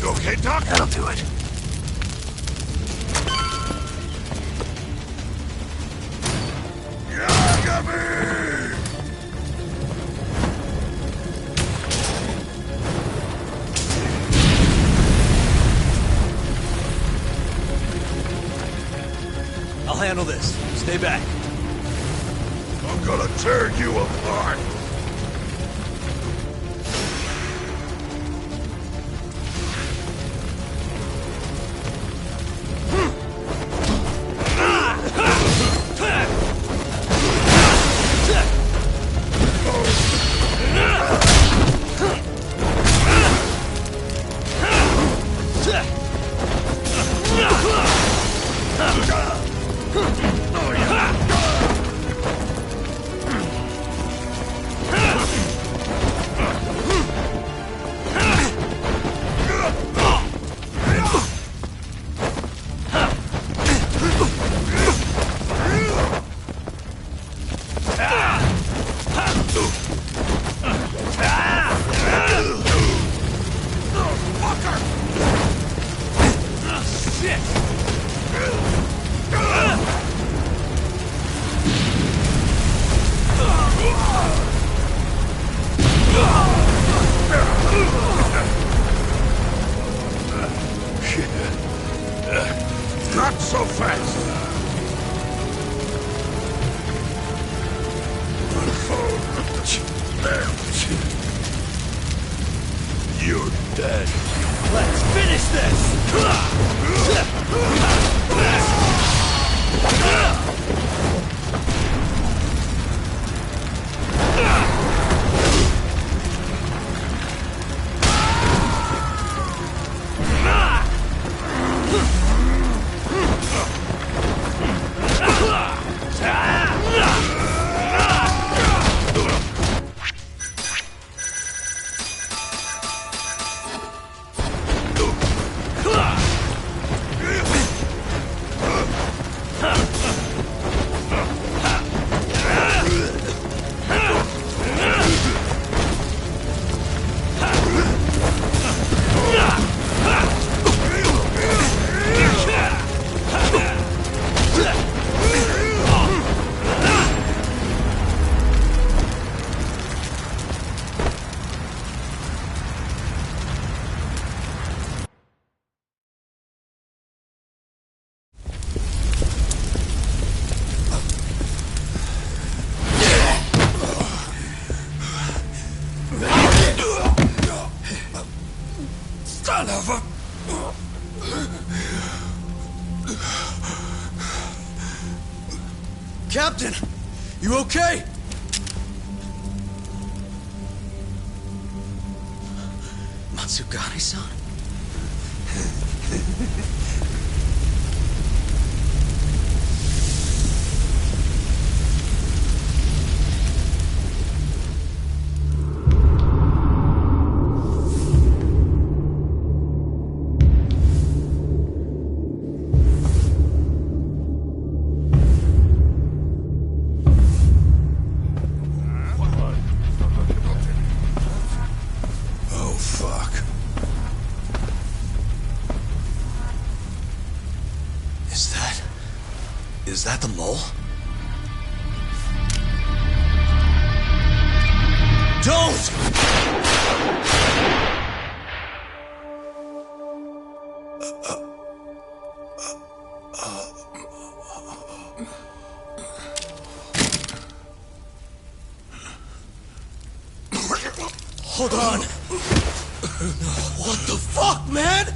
Speaker 11: You okay, Doc?
Speaker 2: That'll do it.
Speaker 6: I'll handle this. Stay back.
Speaker 11: I'm gonna tear you apart. Not so fast! You're dead.
Speaker 6: Let's finish
Speaker 11: Son of a...
Speaker 6: Captain! You okay?
Speaker 12: Matsugane-san?
Speaker 6: Is that the mole? Don't! Hold on. What the fuck, man?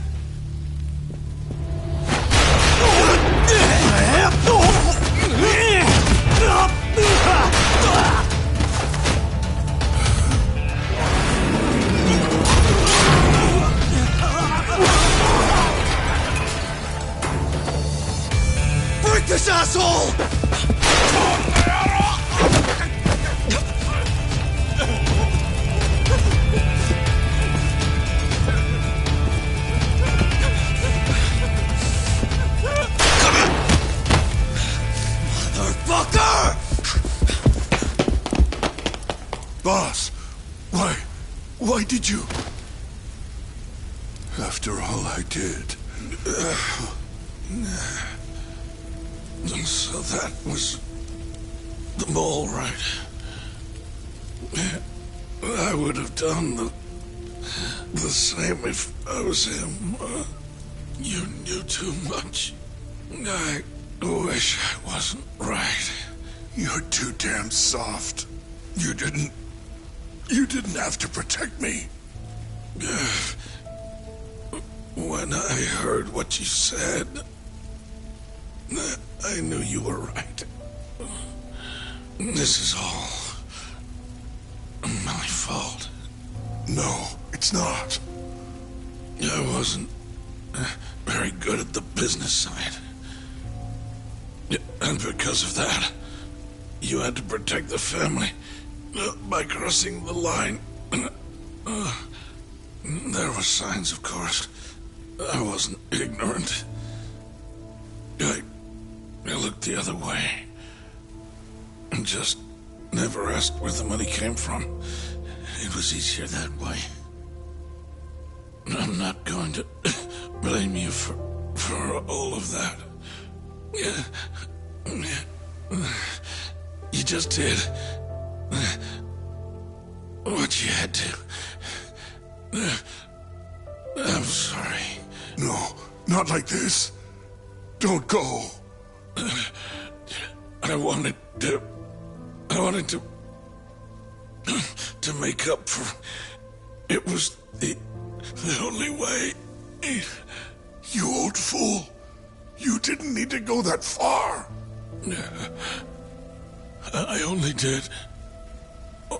Speaker 6: Break this asshole! Motherfucker!
Speaker 8: Boss, why did you? After all I did.
Speaker 11: So that was the mole, right? I would have done the same if I was him. You knew too much. I wish I wasn't right.
Speaker 8: You're too damn soft. You didn't have to protect me.
Speaker 11: When I heard what you said, I knew you were right. This is all my fault.
Speaker 8: No, it's not.
Speaker 11: I wasn't very good at the business side. And because of that, you had to protect the family by crossing the line. There were signs, of course. I wasn't ignorant. I looked the other way. And just never asked where the money came from. It was easier that way. I'm not going to blame you for all of that. You just did what you had to. I'm sorry.
Speaker 8: No, not like this. Don't go.
Speaker 11: I wanted to make up for. It was the only way.
Speaker 8: You old fool. You didn't need to go that far.
Speaker 11: I only did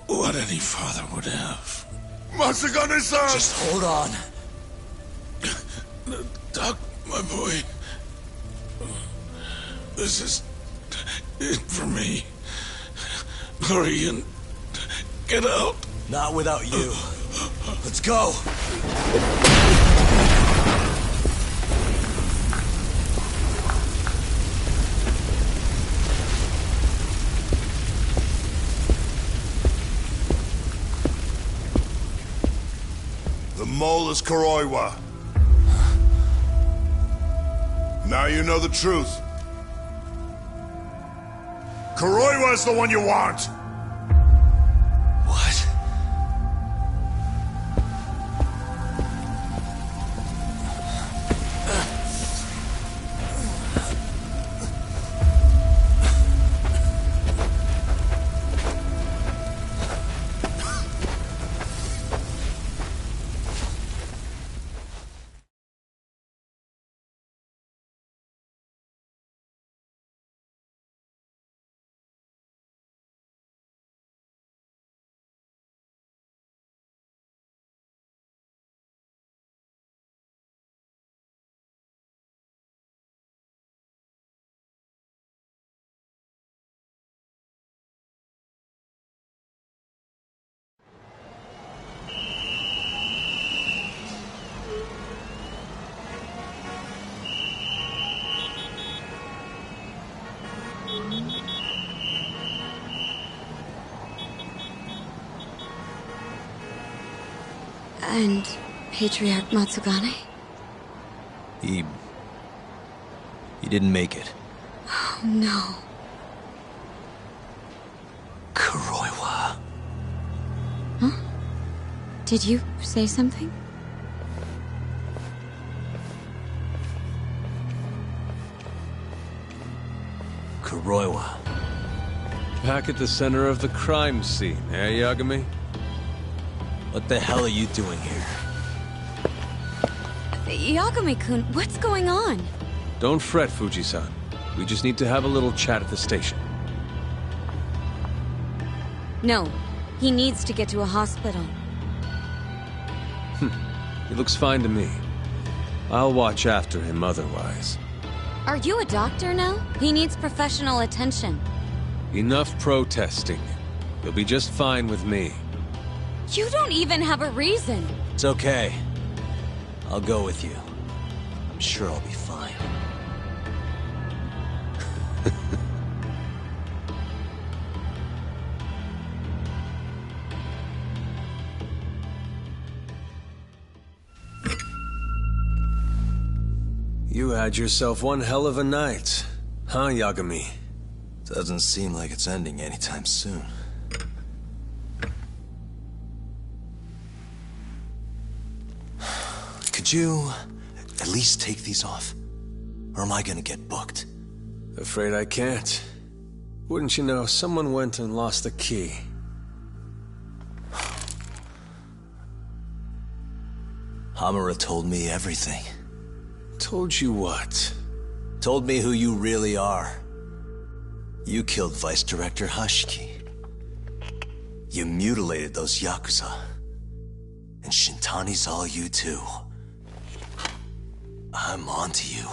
Speaker 11: what any father would have.
Speaker 8: Masagane-san!
Speaker 6: Just hold on.
Speaker 11: Doc, my boy. This is it for me. Hurry and get out.
Speaker 6: Not without you. Let's go.
Speaker 8: The mole is Kuroiwa. Now you know the truth. Kuroiwa is the one you want!
Speaker 6: What?
Speaker 3: And Patriarch Matsugane?
Speaker 2: He didn't make it.
Speaker 3: Oh, no.
Speaker 6: Kuroiwa.
Speaker 3: Huh? Did you say something?
Speaker 2: Kuroiwa.
Speaker 1: Back at the center of the crime scene, eh, Yagami?
Speaker 2: What the hell are you doing here?
Speaker 3: Yagami-kun, what's going on?
Speaker 1: Don't fret, Fuji-san. We just need to have a little chat at the station.
Speaker 3: No, he needs to get to a hospital.
Speaker 1: He looks fine to me. I'll watch after him otherwise.
Speaker 3: Are you a doctor now? He needs professional attention.
Speaker 1: Enough protesting. You'll be just fine with me.
Speaker 3: You don't even have a reason.
Speaker 2: It's okay. I'll go with you. I'm sure I'll be fine.
Speaker 1: You had yourself one hell of a night, huh, Yagami?
Speaker 2: Doesn't seem like it's ending anytime soon. Could you at least take these off? Or am I gonna get booked?
Speaker 1: Afraid I can't. Wouldn't you know, someone went and lost the key.
Speaker 2: Hamura told me everything.
Speaker 1: Told you what?
Speaker 2: Told me who you really are. You killed Vice Director Hashiki. You mutilated those Yakuza. And Shintani's all you too. I'm onto you.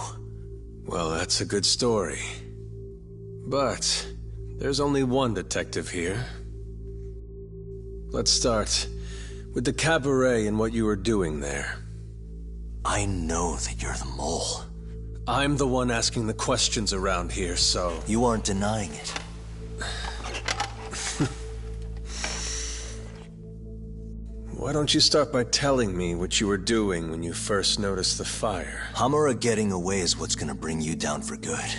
Speaker 1: Well, that's a good story. But there's only one detective here. Let's start with the cabaret and what you were doing there.
Speaker 2: I know that you're the mole.
Speaker 1: I'm the one asking the questions around here, so...
Speaker 2: You aren't denying it.
Speaker 1: Why don't you start by telling me what you were doing when you first noticed the fire?
Speaker 2: Hamura getting away is what's gonna bring you down for good.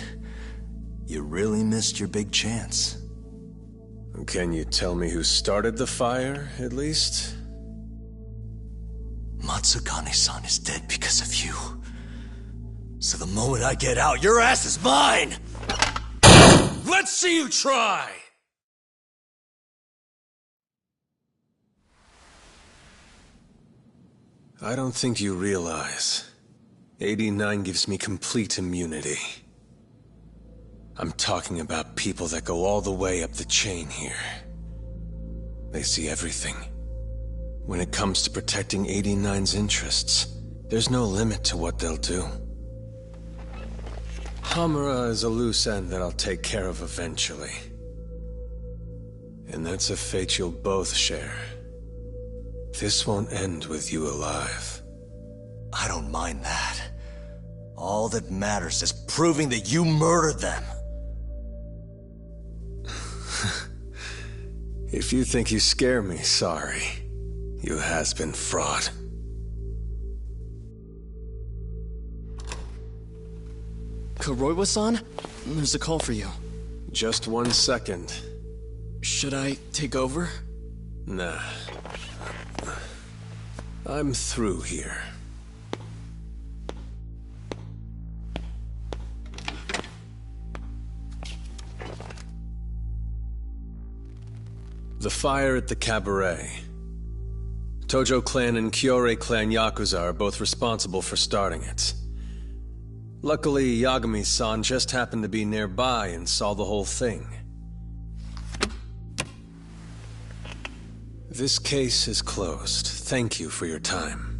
Speaker 2: You really missed your big chance.
Speaker 1: Can you tell me who started the fire, at least?
Speaker 2: Matsugane-san is dead because of you. So the moment I get out, your ass is mine!
Speaker 1: Let's see you try! I don't think you realize. 89 gives me complete immunity. I'm talking about people that go all the way up the chain here. They see everything. When it comes to protecting 89's interests, there's no limit to what they'll do. Hamura is a loose end that I'll take care of eventually. And that's a fate you'll both share. This won't end with you alive.
Speaker 2: I don't mind that. All that matters is proving that you murdered them.
Speaker 1: If you think you scare me, sorry. You has-been fraud.
Speaker 16: Kuroiwa-san? There's a call for you.
Speaker 1: Just 1 second.
Speaker 16: Should I take over?
Speaker 1: Nah. I'm through here. The fire at the cabaret. Tojo clan and Kyorei clan Yakuza are both responsible for starting it. Luckily, Yagami-san just happened to be nearby and saw the whole thing. This case is closed. Thank you for your time.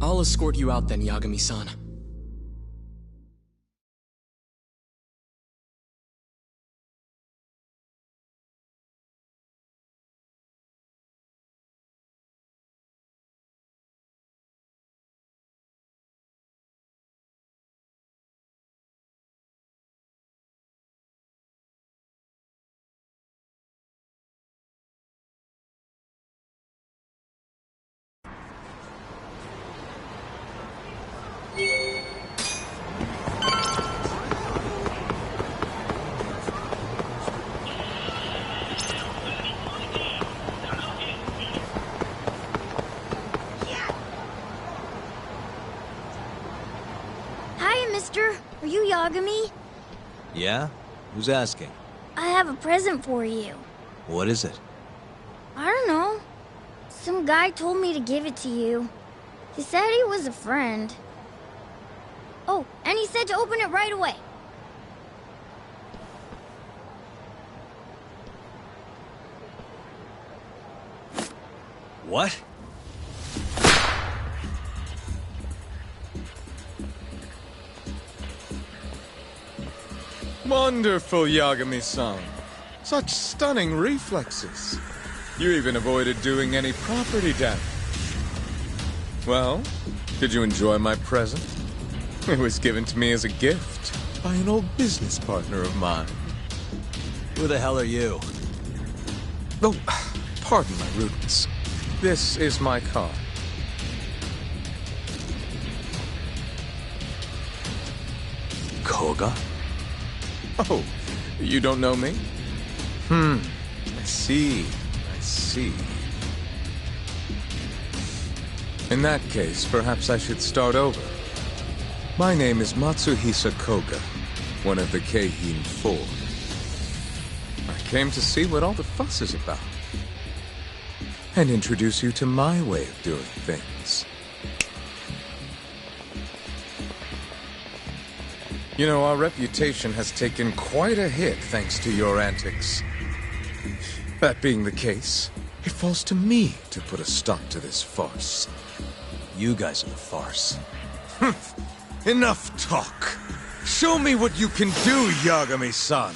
Speaker 16: I'll escort you out then, Yagami-san.
Speaker 17: Mister, are you Yagami?
Speaker 2: Yeah? Who's asking?
Speaker 17: I have a present for you.
Speaker 2: What is it?
Speaker 17: I don't know. Some guy told me to give it to you. He said he was a friend. Oh, and he said to open it right away.
Speaker 2: What?
Speaker 18: Wonderful, Yagami-san. Such stunning reflexes. You even avoided doing any property damage. Well, did you enjoy my present? It was given to me as a gift by an old business partner of mine.
Speaker 2: Who the hell are you?
Speaker 18: Oh, pardon my rudeness. This is my car.
Speaker 2: Koga?
Speaker 18: Oh, you don't know me? I see. I see. In that case, perhaps I should start over. My name is Matsuhisa Koga, one of the Keihin Four. I came to see what all the fuss is about, and introduce you to my way of doing things. You know, our reputation has taken quite a hit thanks to your antics. That being the case, it falls to me to put a stop to this farce.
Speaker 2: You guys are the farce.
Speaker 18: Enough talk. Show me what you can do, Yagami-san.